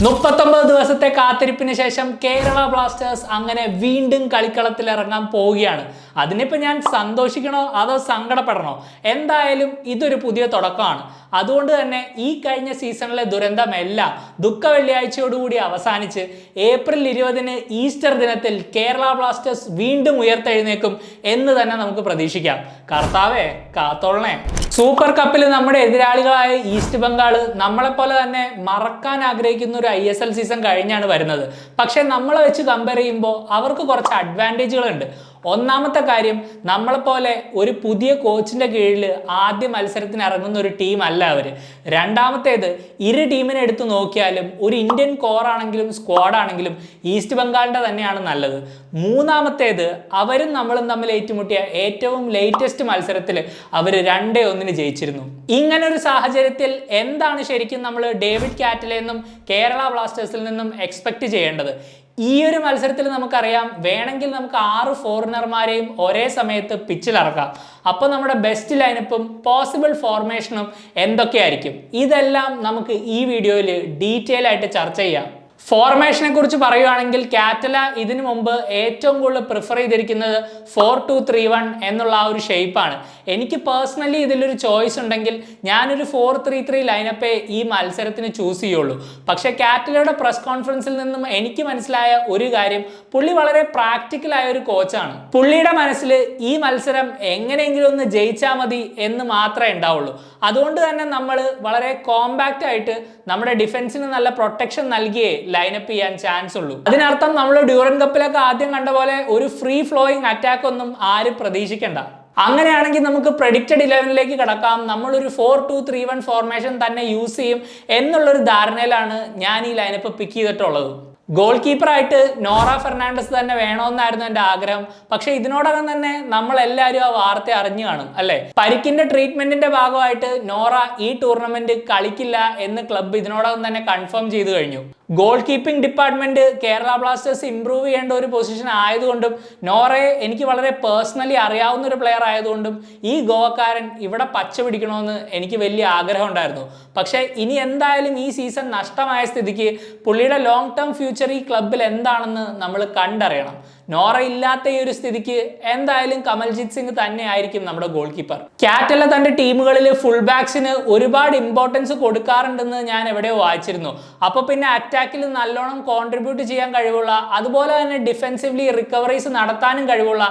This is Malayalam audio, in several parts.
39 ദിവസത്തെ കാത്തിരിപ്പിന് ശേഷം കേരള ബ്ലാസ്റ്റേഴ്സ് അങ്ങനെ വീണ്ടും കളിക്കളത്തിൽ ഇറങ്ങാൻ പോവുകയാണ്. അതിനിപ്പോൾ ഞാൻ സന്തോഷിക്കണോ അതോ സങ്കടപ്പെടണോ? എന്തായാലും ഇതൊരു പുതിയ തുടക്കമാണ്. അതുകൊണ്ട് തന്നെ ഈ കഴിഞ്ഞ സീസണിലെ ദുരന്തമെല്ലാം ദുഃഖ വെള്ളിയാഴ്ചയോടുകൂടി അവസാനിച്ച് ഏപ്രിൽ 20 ഈസ്റ്റർ ദിനത്തിൽ കേരള ബ്ലാസ്റ്റേഴ്സ് വീണ്ടും ഉയർത്തെഴുന്നേക്കും എന്ന് തന്നെ നമുക്ക് പ്രതീക്ഷിക്കാം. കർത്താവേ കാത്തോളണേ. സൂപ്പർ കപ്പിൽ നമ്മുടെ എതിരാളികളായ ഈസ്റ്റ് ബംഗാൾ നമ്മളെപ്പോലെ തന്നെ മറക്കാൻ ആഗ്രഹിക്കുന്ന ഒരു ISL സീസൺ കഴിഞ്ഞാണ് വരുന്നത്. പക്ഷെ നമ്മളെ വെച്ച് കമ്പയർ ചെയ്യുമ്പോൾ അവർക്ക് കുറച്ച് അഡ്വാൻറ്റേജുകളുണ്ട്. ഒന്നാമത്തെ കാര്യം, നമ്മളെപ്പോലെ ഒരു പുതിയ കോച്ചിൻ്റെ കീഴിൽ ആദ്യ മത്സരത്തിന് ഇറങ്ങുന്ന ഒരു ടീം അല്ല അവർ. രണ്ടാമത്തേത്, ഇരു ടീമിനെ എടുത്ത് നോക്കിയാലും ഒരു ഇന്ത്യൻ കോറാണെങ്കിലും സ്ക്വാഡാണെങ്കിലും ഈസ്റ്റ് ബംഗാളിൻ്റെ തന്നെയാണ് നല്ലത്. മൂന്നാമത്തേത്, അവരും നമ്മളും തമ്മിൽ ഏറ്റുമുട്ടിയ ഏറ്റവും ലേറ്റസ്റ്റ് മത്സരത്തിൽ അവർ 2-1 ജയിച്ചിരുന്നു. ഇങ്ങനൊരു സാഹചര്യത്തിൽ എന്താണ് ശരിക്കും നമ്മൾ ഡേവിഡ് കാറ്റലേന്നും കേരള ബ്ലാസ്റ്റേഴ്സിൽ നിന്നും എക്സ്പെക്ട് ചെയ്യേണ്ടത്? ഈ ഒരു മത്സരത്തിൽ നമുക്കറിയാം, വേണമെങ്കിൽ നമുക്ക് 6 ഫോറിനർമാരെയും ഒരേ സമയത്ത് പിച്ചിലിറക്കാം. അപ്പോൾ നമ്മുടെ ബെസ്റ്റ് ലൈനപ്പും പോസിബിൾ ഫോർമേഷനും എന്തൊക്കെയായിരിക്കും? ഇതെല്ലാം നമുക്ക് ഈ വീഡിയോയിൽ ഡീറ്റെയിൽ ആയിട്ട് ചർച്ച ചെയ്യാം. ഫോർമേഷനെ കുറിച്ച് പറയുകയാണെങ്കിൽ കാറ്റല ഇതിനു മുമ്പ് ഏറ്റവും കൂടുതൽ പ്രിഫർ ചെയ്തിരിക്കുന്നത് 4-2-3-1 എന്നുള്ള ആ ഒരു ഷേപ്പാണ്. എനിക്ക് പേഴ്സണലി ഇതിലൊരു ചോയ്സ് ഉണ്ടെങ്കിൽ ഞാനൊരു 4-3-3 ലൈനപ്പേ ഈ മത്സരത്തിന് ചൂസ് ചെയ്യുള്ളൂ. പക്ഷേ കാറ്റലയുടെ പ്രസ് കോൺഫറൻസിൽ നിന്നും എനിക്ക് മനസ്സിലായ ഒരു കാര്യം, പുള്ളി വളരെ പ്രാക്ടിക്കലായ ഒരു കോച്ചാണ്. പുള്ളിയുടെ മനസ്സിൽ ഈ മത്സരം എങ്ങനെയെങ്കിലും ഒന്ന് ജയിച്ചാൽ മതി എന്ന് മാത്രമേ ഉണ്ടാവുള്ളൂ. അതുകൊണ്ട് തന്നെ നമ്മൾ വളരെ കോമ്പാക്റ്റ് ആയിട്ട് നമ്മുടെ ഡിഫൻസിന് നല്ല പ്രൊട്ടക്ഷൻ നൽകിയേ ലൈനപ്പ് ചെയ്യാൻ ചാൻസ് ഉള്ളൂ. അതിനർത്ഥം നമ്മൾ ഡ്യൂറൻ കപ്പിലൊക്കെ ആദ്യം കണ്ട പോലെ ഒരു ഫ്രീ ഫ്ലോയിങ് അറ്റാക്ക് ഒന്നും ആരും പ്രതീക്ഷിക്കേണ്ട. അങ്ങനെയാണെങ്കിൽ നമുക്ക് പ്രെഡിക്റ്റഡ് 11ലേക്ക് കടക്കാം. നമ്മളൊരു 4-2-3-1 ഫോർമേഷൻ തന്നെ യൂസ് ചെയ്യും എന്നുള്ളൊരു ധാരണയിലാണ് ഞാൻ ഈ ലൈനപ്പ് പിക്ക് ചെയ്തിട്ടുള്ളത്. ഗോൾ കീപ്പറായിട്ട് നോറ ഫെർണാണ്ടസ് തന്നെ വേണമെന്നായിരുന്നു എൻ്റെ ആഗ്രഹം. പക്ഷെ ഇതിനോടകം തന്നെ നമ്മളെല്ലാവരും ആ വാർത്ത അറിഞ്ഞു കാണും അല്ലേ? പരിക്കിന്റെ ട്രീറ്റ്മെന്റിന്റെ ഭാഗമായിട്ട് നോറ ഈ ടൂർണമെന്റ് കളിക്കില്ല എന്ന് ക്ലബ്ബ് ഇതിനോടകം തന്നെ കൺഫേം ചെയ്തു കഴിഞ്ഞു. Goal keeping department Kerala Blasters improve ചെയ്യേണ്ട ഒരു പൊസിഷൻ ആയതുകൊണ്ടും നോറയെ എനിക്ക് വളരെ പേഴ്സണലി അറിയാവുന്ന ഒരു പ്ലെയർ ആയതുകൊണ്ടും ഈ ഗോവക്കാരൻ ഇവിടെ പച്ച പിടിക്കണമെന്ന് എനിക്ക് വലിയ ആഗ്രഹം ഉണ്ടായിരുന്നു. പക്ഷേ ഇനി എന്തായാലും ഈ സീസൺ നഷ്ടമായ സ്ഥിതിക്ക് പുള്ളിയുടെ ലോങ് ടേം ഫ്യൂച്ചർ ഈ ക്ലബിൽ എന്താണെന്ന് നമ്മൾ കണ്ടറിയണം. നോറ ഇല്ലാത്ത ഈ ഒരു സ്ഥിതിക്ക് എന്തായാലും കമൽജിത് സിംഗ് തന്നെ ആയിരിക്കും നമ്മുടെ ഗോൾ കീപ്പർ. കാറ്റല തന്റെ ടീമുകളിൽ ഫുൾ ബാക്സിന് ഒരുപാട് ഇമ്പോർട്ടൻസ് കൊടുക്കാറുണ്ടെന്ന് ഞാൻ എവിടെയോ വായിച്ചിരുന്നു. അപ്പോൾ പിന്നെ അറ്റാക്കിൽ നല്ലോണം കോൺട്രിബ്യൂട്ട് ചെയ്യാൻ കഴിവുള്ള, അതുപോലെ തന്നെ ഡിഫെൻസീവ്ലി റിക്കവറീസ് നടത്താനും കഴിവുള്ള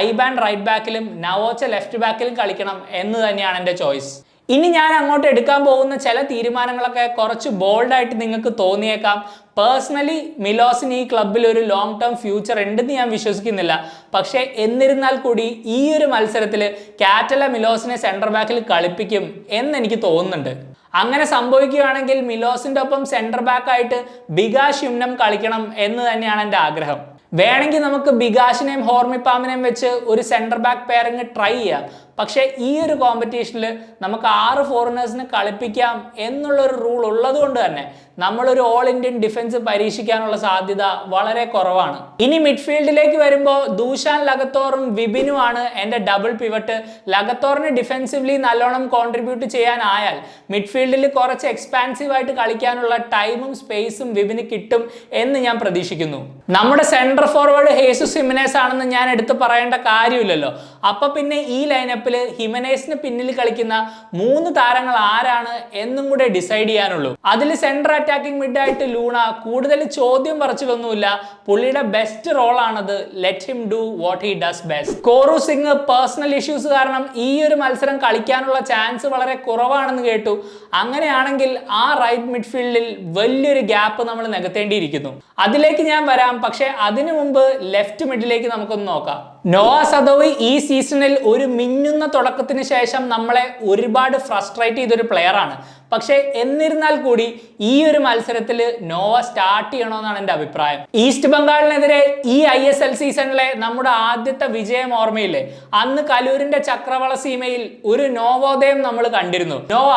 ഐബാൻ റൈറ്റ് ബാക്കിലും നവോച്ച ലെഫ്റ്റ് ബാക്കിലും കളിക്കണം എന്ന് തന്നെയാണ് എൻ്റെ ചോയ്സ്. ഇനി ഞാൻ അങ്ങോട്ട് എടുക്കാൻ പോകുന്ന ചില തീരുമാനങ്ങളൊക്കെ കുറച്ച് ബോൾഡായിട്ട് നിങ്ങൾക്ക് തോന്നിയേക്കാം. പേഴ്സണലി മിലോസിന് ഈ ക്ലബിൽ ഒരു ലോങ് ടേം ഫ്യൂച്ചർ ഉണ്ടെന്ന് ഞാൻ വിശ്വസിക്കുന്നില്ല. പക്ഷേ എന്നിരുന്നാൽ കൂടി ഈ ഒരു മത്സരത്തിൽ കാറ്റല മിലോസിനെ സെൻറ്റർ ബാക്കിൽ കളിപ്പിക്കും എന്നെനിക്ക് തോന്നുന്നുണ്ട്. അങ്ങനെ സംഭവിക്കുകയാണെങ്കിൽ മിലോസിൻ്റെ ഒപ്പം സെൻറ്റർ ബാക്കായിട്ട് ബികാഷ് യുംനം കളിക്കണം എന്ന് തന്നെയാണ് എൻ്റെ ആഗ്രഹം. വേണമെങ്കിൽ നമുക്ക് ബികാഷിനെയും ഹോർമിപ്പാമിനെയും വെച്ച് ഒരു സെൻറ്റർ ബാക്ക് പെയറിങ് ട്രൈ ചെയ്യാം. പക്ഷേ ഈ ഒരു കോമ്പറ്റീഷനിൽ നമുക്ക് 6 ഫോറിനേഴ്സിനെ കളിപ്പിക്കാം എന്നുള്ളൊരു റൂൾ ഉള്ളത് കൊണ്ട് തന്നെ നമ്മളൊരു ഓൾ ഇന്ത്യൻ ഡിഫൻസ് പരീക്ഷിക്കാനുള്ള സാധ്യത വളരെ കുറവാണ്. ഇനി മിഡ്ഫീൽഡിലേക്ക് വരുമ്പോൾ ദൂഷാൻ ലഗത്തോറും വിപിനുമാണ് എൻ്റെ ഡബിൾ പിവറ്റ്. ലഗത്തോറിന് ഡിഫെൻസീവ്ലി നല്ലോണം കോൺട്രിബ്യൂട്ട് ചെയ്യാനായാൽ മിഡ്ഫീൽഡിൽ കുറച്ച് എക്സ്പാൻസീവായിട്ട് കളിക്കാനുള്ള ടൈമും സ്പേസും വിപിന് കിട്ടും എന്ന് ഞാൻ പ്രതീക്ഷിക്കുന്നു. നമ്മുടെ സെൻട്രൽ ഫോർവേഡ് ഹേസുസ് ഹിമനേസ് ആണെന്ന് ഞാൻ എടുത്ത് പറയേണ്ട കാര്യമില്ലല്ലോ. അപ്പം പിന്നെ ഈ ലൈനപ്പിൽ ഹിമനേസിന് പിന്നിൽ കളിക്കുന്ന 3 താരങ്ങൾ ആരാണ് എന്നും കൂടെ ഡിസൈഡ് ചെയ്യാനുള്ളൂ. അതിൽ സെൻട്രൽ അറ്റാക്കിംഗ് മിഡായിട്ട് ലൂണ, കൂടുതൽ ചോദ്യം പറിച്ചിലൊന്നുമില്ല, പുള്ളിയുടെ ബെസ്റ്റ് റോളാണത്. Let him do what he does best. Koru Singh personal issues കാരണം ഈ ഒരു മത്സരം കളിക്കാനുള്ള ചാൻസ് വളരെ കുറവാണെന്ന് കേട്ടു. അങ്ങനെയാണെങ്കിൽ ആ റൈറ്റ് മിഡ്ഫീൽഡിൽ വലിയൊരു ഗ്യാപ്പ് നമ്മൾ നികത്തേണ്ടിയിരിക്കുന്നു. അതിലേക്ക് ഞാൻ വരാം. പക്ഷേ അതിനു മുമ്പ് ലെഫ്റ്റ് മിഡിലേക്ക് നമുക്കൊന്ന് നോക്കാം. നോവ സദോയി ഈ സീസണിൽ ഒരു മിന്നുന്ന തുടക്കത്തിന് ശേഷം നമ്മളെ ഒരുപാട് ഫ്രസ്ട്രേറ്റ് ചെയ്തൊരു പ്ലെയറാണ്. പക്ഷേ എന്നിരുന്നാൽ കൂടി ഈ ഒരു മത്സരത്തിൽ നോവ സ്റ്റാർട്ട് ചെയ്യണമെന്നാണ് എൻ്റെ അഭിപ്രായം. ഈസ്റ്റ് ബംഗാളിനെതിരെ ഈ ISL സീസണിലെ നമ്മുടെ ആദ്യത്തെ വിജയം ഓർമ്മയില്ലേ? അന്ന് കലൂരിന്റെ ചക്രവള സീമയിൽ ഒരു നോവോദയം നമ്മൾ കണ്ടിരുന്നു. നോവ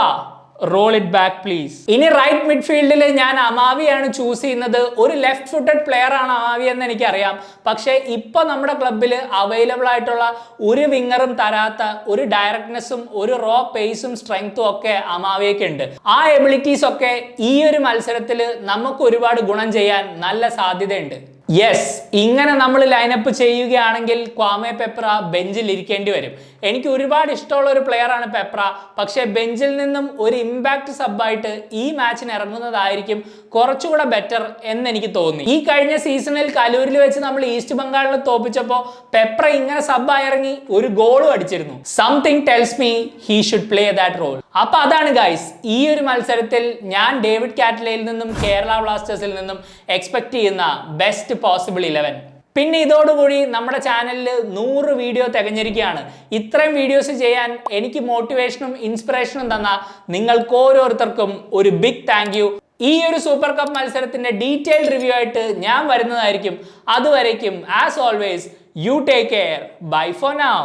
റോൾ ഇറ്റ് ബാക്ക് പ്ലീസ്. ഇനി റൈറ്റ് മിഡ്ഫീൽഡിൽ ഞാൻ അമാവിയാണ് ചൂസ് ചെയ്യുന്നത്. ഒരു ലെഫ്റ്റ് ഫുട്ടഡ് പ്ലെയർ ആണ് അമാവി എന്ന് എനിക്കറിയാം. പക്ഷേ ഇപ്പൊ നമ്മുടെ ക്ലബിൽ അവൈലബിൾ ആയിട്ടുള്ള ഒരു വിങ്ങറും തരാത്ത ഒരു ഡയറക്ട്നെസ്സും ഒരു റോ പേസും സ്ട്രെങ്ത്തും ഒക്കെ അമാവിയൊക്കെ ഉണ്ട്. ആ എബിലിറ്റീസ് ഒക്കെ ഈ ഒരു മത്സരത്തിൽ നമുക്ക് ഒരുപാട് ഗുണം ചെയ്യാൻ നല്ല സാധ്യതയുണ്ട്. യെസ്, ഇങ്ങനെ നമ്മൾ ലൈനപ്പ് ചെയ്യുകയാണെങ്കിൽ ക്വാമെ പെപ്ര ബെഞ്ചിൽ ഇരിക്കേണ്ടി വരും. എനിക്ക് ഒരുപാട് ഇഷ്ടമുള്ള ഒരു പ്ലെയർ ആണ് പെപ്ര. പക്ഷേ ബെഞ്ചിൽ നിന്നും ഒരു ഇമ്പാക്ട് സബ്ബായിട്ട് ഈ മാച്ചിന് ഇറങ്ങുന്നതായിരിക്കും കുറച്ചുകൂടെ ബെറ്റർ എന്ന് എനിക്ക് തോന്നി. ഈ കഴിഞ്ഞ സീസണിൽ കലൂരിൽ വെച്ച് നമ്മൾ ഈസ്റ്റ് ബംഗാളിനെ തോപ്പിച്ചപ്പോൾ പെപ്ര ഇങ്ങനെ സബ്ബായി ഇറങ്ങി ഒരു ഗോളും അടിച്ചിരുന്നു. Something tells me he should play that role. അപ്പൊ അതാണ് ഗൈസ്, ഈ ഒരു മത്സരത്തിൽ ഞാൻ ഡേവിഡ് കാറ്റ്ലയിൽ നിന്നും കേരള ബ്ലാസ്റ്റേഴ്സിൽ നിന്നും എക്സ്പെക്ട് ചെയ്യുന്ന ബെസ്റ്റ് പോസിബിൾ 11. പിന്നെ ഇതോടുകൂടി നമ്മുടെ ചാനലിൽ 100 വീഡിയോ തികഞ്ഞിരിക്കുകയാണ്. ഇത്രയും വീഡിയോസ് ചെയ്യാൻ എനിക്ക് മോട്ടിവേഷനും ഇൻസ്പിറേഷനും തന്ന നിങ്ങൾക്ക് ഓരോരുത്തർക്കും ഒരു ബിഗ് താങ്ക് യു. ഈ ഒരു സൂപ്പർ കപ്പ് മത്സരത്തിന്റെ ഡീറ്റെയിൽഡ് റിവ്യൂ ആയിട്ട് ഞാൻ വരുന്നതായിരിക്കും. അതുവരേക്കും as always you take care. Bye for now.